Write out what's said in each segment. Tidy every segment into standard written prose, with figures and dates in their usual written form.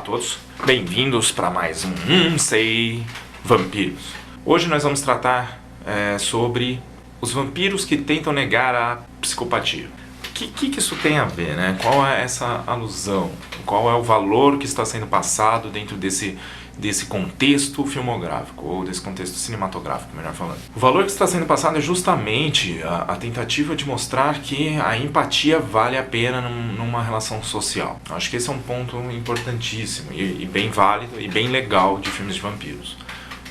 Olá a todos, bem-vindos para mais um Sei Vampiros. Hoje nós vamos tratar sobre os vampiros que tentam negar a psicopatia. O que isso tem a ver, né? Qual é essa alusão? Qual é o valor que está sendo passado dentro desse contexto filmográfico, ou desse contexto cinematográfico, melhor falando. O valor que está sendo passado é justamente a tentativa de mostrar que a empatia vale a pena numa relação social. Acho que esse é um ponto importantíssimo e bem válido e bem legal de filmes de vampiros,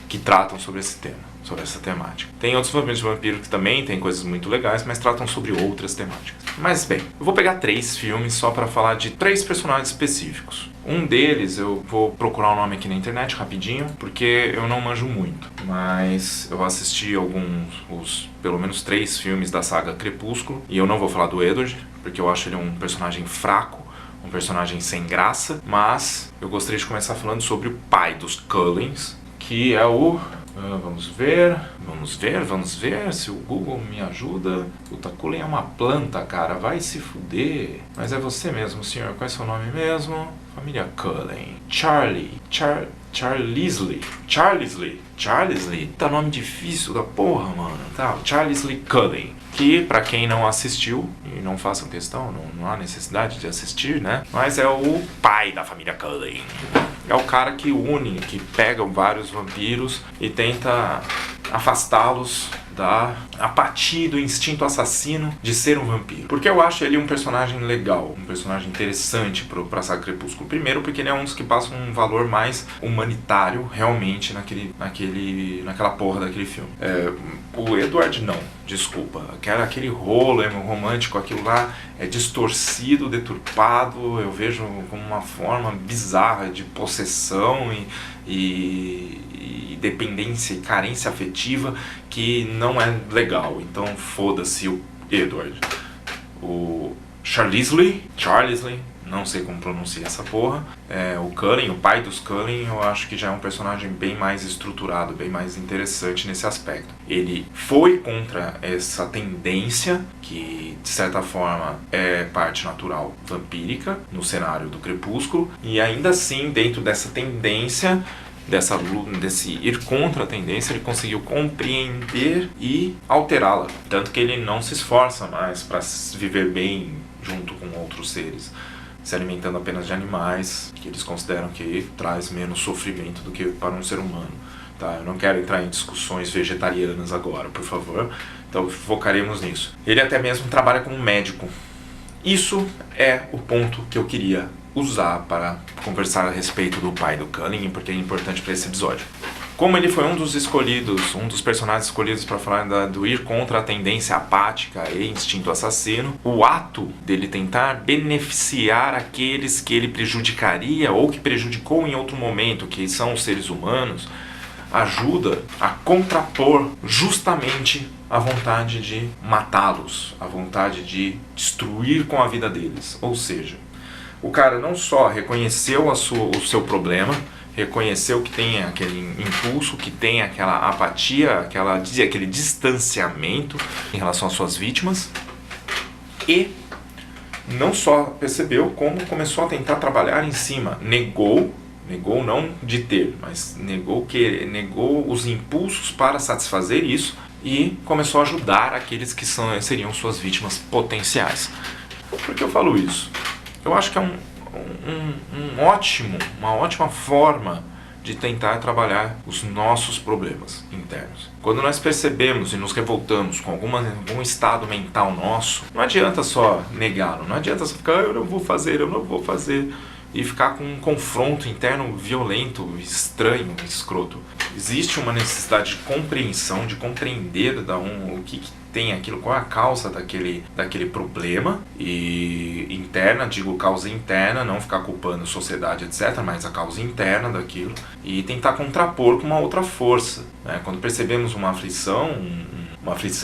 que tratam sobre esse tema, sobre essa temática. Tem outros filmes de vampiro que também tem coisas muito legais, mas tratam sobre outras temáticas. Mas bem, eu vou pegar 3 filmes só para falar de 3 personagens específicos. Um deles eu vou procurar o nome aqui na internet rapidinho, porque eu não manjo muito, mas eu assisti pelo menos 3 filmes da saga Crepúsculo, e eu não vou falar do Edward, porque eu acho ele um personagem fraco, um personagem sem graça, mas eu gostaria de começar falando sobre o pai dos Cullens, que é o... Vamos ver se o Google me ajuda. O Cullen é uma planta, cara, vai se fuder. Mas é você mesmo, senhor, qual é seu nome mesmo? Família Cullen. Charles Lee. Tá nome difícil da porra, mano. Tá, Charles Lee Cullen. Que, pra quem não assistiu, e não façam questão, não há necessidade de assistir, né? Mas é o pai da família Cullen. É o cara que une, que pega vários vampiros e tenta afastá-los da apatia e do instinto assassino de ser um vampiro. Porque eu acho ele um personagem legal, um personagem interessante pra saga Crepúsculo. Primeiro porque ele é um dos que passa um valor mais humanitário realmente naquela porra daquele filme. O Edward não, desculpa. Aquele rolo romântico, aquilo lá é distorcido, deturpado, eu vejo como uma forma bizarra de possessão e dependência e carência afetiva que não é legal. Então foda-se o Edward. O Charles Lee, não sei como pronuncia essa porra. O Cullen, o pai dos Cullen, eu acho que já é um personagem bem mais estruturado, bem mais interessante nesse aspecto. Ele foi contra essa tendência, que de certa forma é parte natural vampírica no cenário do Crepúsculo, e ainda assim, dentro dessa tendência, desse ir contra a tendência, ele conseguiu compreender e alterá-la. Tanto que ele não se esforça mais para viver bem junto com outros seres, se alimentando apenas de animais, que eles consideram que traz menos sofrimento do que para um ser humano. Tá? Eu não quero entrar em discussões vegetarianas agora, por favor. Então focaremos nisso. Ele até mesmo trabalha como médico. Isso é o ponto que eu queria usar para conversar a respeito do pai do Cullen, porque é importante para esse episódio. Como ele foi um dos personagens escolhidos para falar do ir contra a tendência apática e instinto assassino, o ato dele tentar beneficiar aqueles que ele prejudicaria ou que prejudicou em outro momento, que são os seres humanos, ajuda a contrapor justamente a vontade de matá-los, a vontade de destruir com a vida deles. Ou seja, o cara não só reconheceu o seu problema, reconheceu que tem aquele impulso, que tem aquela apatia, aquele distanciamento em relação às suas vítimas, e não só percebeu, como começou a tentar trabalhar em cima. Negou não de ter, mas negou os impulsos para satisfazer isso, e começou a ajudar aqueles que seriam suas vítimas potenciais. Por que eu falo isso? Eu acho que é uma ótima forma de tentar trabalhar os nossos problemas internos. Quando nós percebemos e nos revoltamos com algum estado mental nosso, não adianta só negá-lo, não adianta só ficar, eu não vou fazer, e ficar com um confronto interno violento, estranho, escroto. Existe uma necessidade de compreensão, de compreender o que tem aquilo, qual é a causa daquele problema, e interna, digo causa interna, não ficar culpando sociedade, etc., mas a causa interna daquilo, e tentar contrapor com uma outra força, né? Quando percebemos uma aflição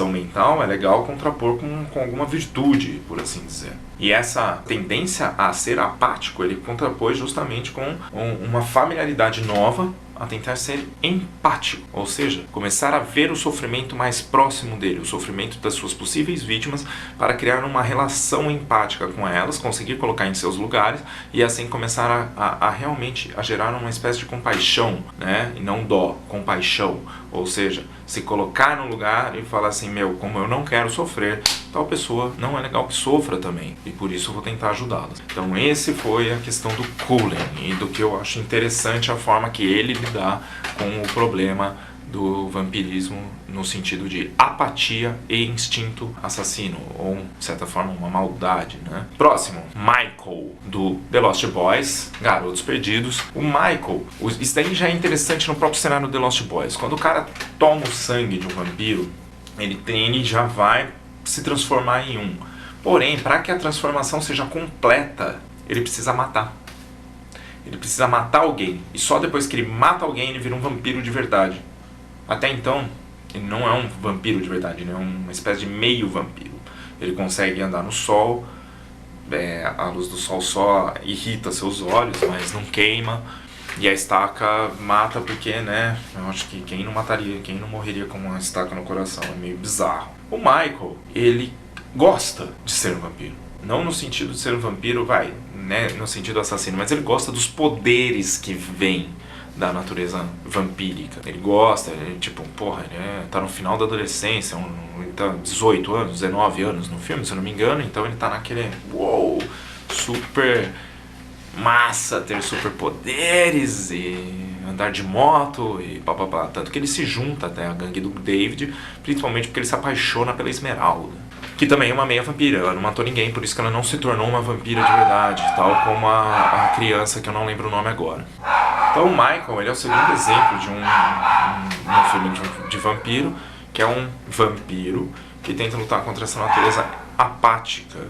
mental, é legal contrapor com alguma virtude, por assim dizer. E essa tendência a ser apático, ele contrapôs justamente com uma familiaridade nova a tentar ser empático, ou seja, começar a ver o sofrimento mais próximo dele, o sofrimento das suas possíveis vítimas, para criar uma relação empática com elas, conseguir colocar em seus lugares e assim começar a realmente a gerar uma espécie de compaixão, né? E não dó, compaixão, ou seja, se colocar no lugar e falar assim, meu, como eu não quero sofrer, tal pessoa não é legal que sofra também, e por isso eu vou tentar ajudá-las. Então esse foi a questão do Cullen, e do que eu acho interessante a forma que ele lidar com o problema do vampirismo no sentido de apatia e instinto assassino, ou de certa forma uma maldade, né? Próximo, Michael, do The Lost Boys, Garotos Perdidos. O Michael, isso daí já é interessante no próprio cenário do The Lost Boys. Quando o cara toma o sangue de um vampiro, ele já vai se transformar em um. Porém, para que a transformação seja completa, ele precisa matar. Ele precisa matar alguém. E só depois que ele mata alguém, ele vira um vampiro de verdade. Até então, ele não é um vampiro de verdade, ele é uma espécie de meio vampiro. Ele consegue andar no sol, a luz do sol só irrita seus olhos, mas não queima. E a estaca mata porque, né, eu acho que quem não morreria com uma estaca no coração, é meio bizarro. O Michael, ele gosta de ser um vampiro. Não no sentido de ser um vampiro, né, no sentido assassino, mas ele gosta dos poderes que vêm da natureza vampírica. Ele gosta, ele tá no final da adolescência, ele tá 18 anos, 19 anos no filme, se eu não me engano, então ele tá naquele, super massa, ter superpoderes e andar de moto e papapá. Tanto que ele se junta até a gangue do David, principalmente porque ele se apaixona pela Esmeralda, que também é uma meia vampira. Ela não matou ninguém, por isso que ela não se tornou uma vampira de verdade, tal como a criança que eu não lembro o nome agora. Então o Michael, ele é o segundo exemplo de um filme de vampiro, que é um vampiro que tenta lutar contra essa natureza apática,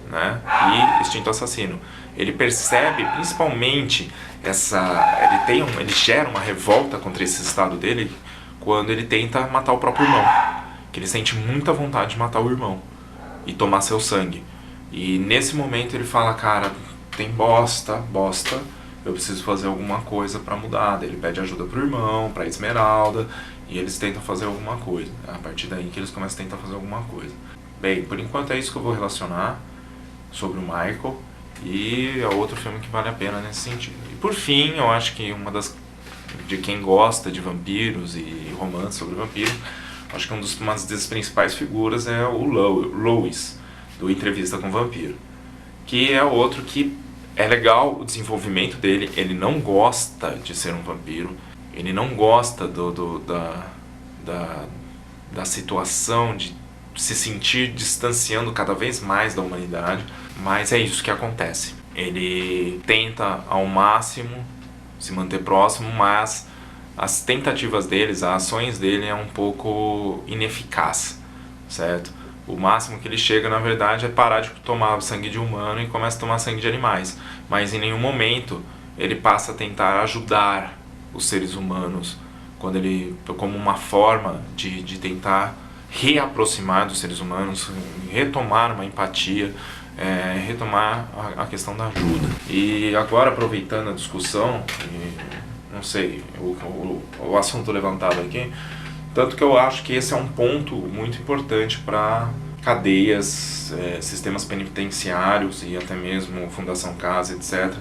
né, e instinto assassino. Ele percebe principalmente ele gera uma revolta contra esse estado dele quando ele tenta matar o próprio irmão, que ele sente muita vontade de matar o irmão e tomar seu sangue. E nesse momento ele fala, cara, tem bosta, eu preciso fazer alguma coisa pra mudar. Ele pede ajuda pro irmão, pra Esmeralda, e eles tentam fazer alguma coisa. É a partir daí que eles começam a tentar fazer alguma coisa. Bem, por enquanto é isso que eu vou relacionar sobre o Michael, e é outro filme que vale a pena nesse sentido. E por fim, eu acho que de quem gosta de vampiros e romance sobre vampiros, acho que uma das principais figuras é o Louis, do Entrevista com o Vampiro, que é outro que é legal o desenvolvimento dele. Ele não gosta de ser um vampiro, ele não gosta da situação de se sentir distanciando cada vez mais da humanidade, mas é isso que acontece. Ele tenta ao máximo se manter próximo, mas as tentativas deles, as ações dele é um pouco ineficaz, certo? O máximo que ele chega, na verdade, é parar de tomar sangue de humano e começa a tomar sangue de animais. Mas em nenhum momento ele passa a tentar ajudar os seres humanos, como uma forma de tentar reaproximar dos seres humanos, retomar uma empatia, retomar a questão da ajuda. E agora, aproveitando a discussão, não sei, o assunto levantado aqui, tanto que eu acho que esse é um ponto muito importante para cadeias, sistemas penitenciários e até mesmo Fundação Casa, etc.,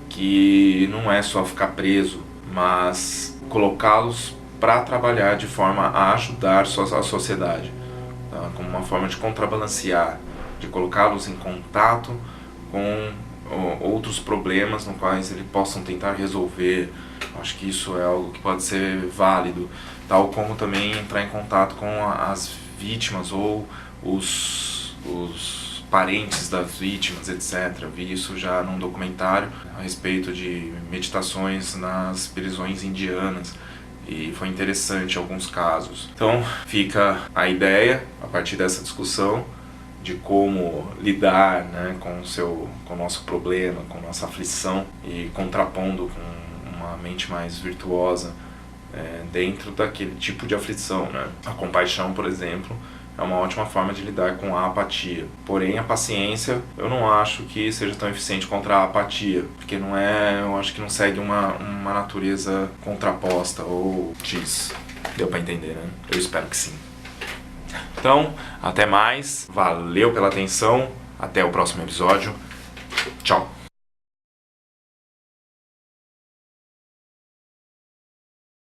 que não é só ficar preso, mas colocá-los para trabalhar de forma a ajudar a sociedade, tá? Como uma forma de contrabalancear, de colocá-los em contato com outros problemas no quais eles possam tentar resolver. Acho que isso é algo que pode ser válido, tal como também entrar em contato com as vítimas ou os parentes das vítimas, etc. Vi isso já num documentário a respeito de meditações nas prisões indianas, e foi interessante em alguns casos. Então fica a ideia, a partir dessa discussão, de como lidar, né, com o nosso problema, com a nossa aflição, e contrapondo com uma mente mais virtuosa dentro daquele tipo de aflição, né? A compaixão, por exemplo, é uma ótima forma de lidar com a apatia. Porém, a paciência eu não acho que seja tão eficiente contra a apatia, porque não é, eu acho que não segue uma natureza contraposta ou X. Deu pra entender, né? Eu espero que sim. Então, até mais, valeu pela atenção, até o próximo episódio, tchau!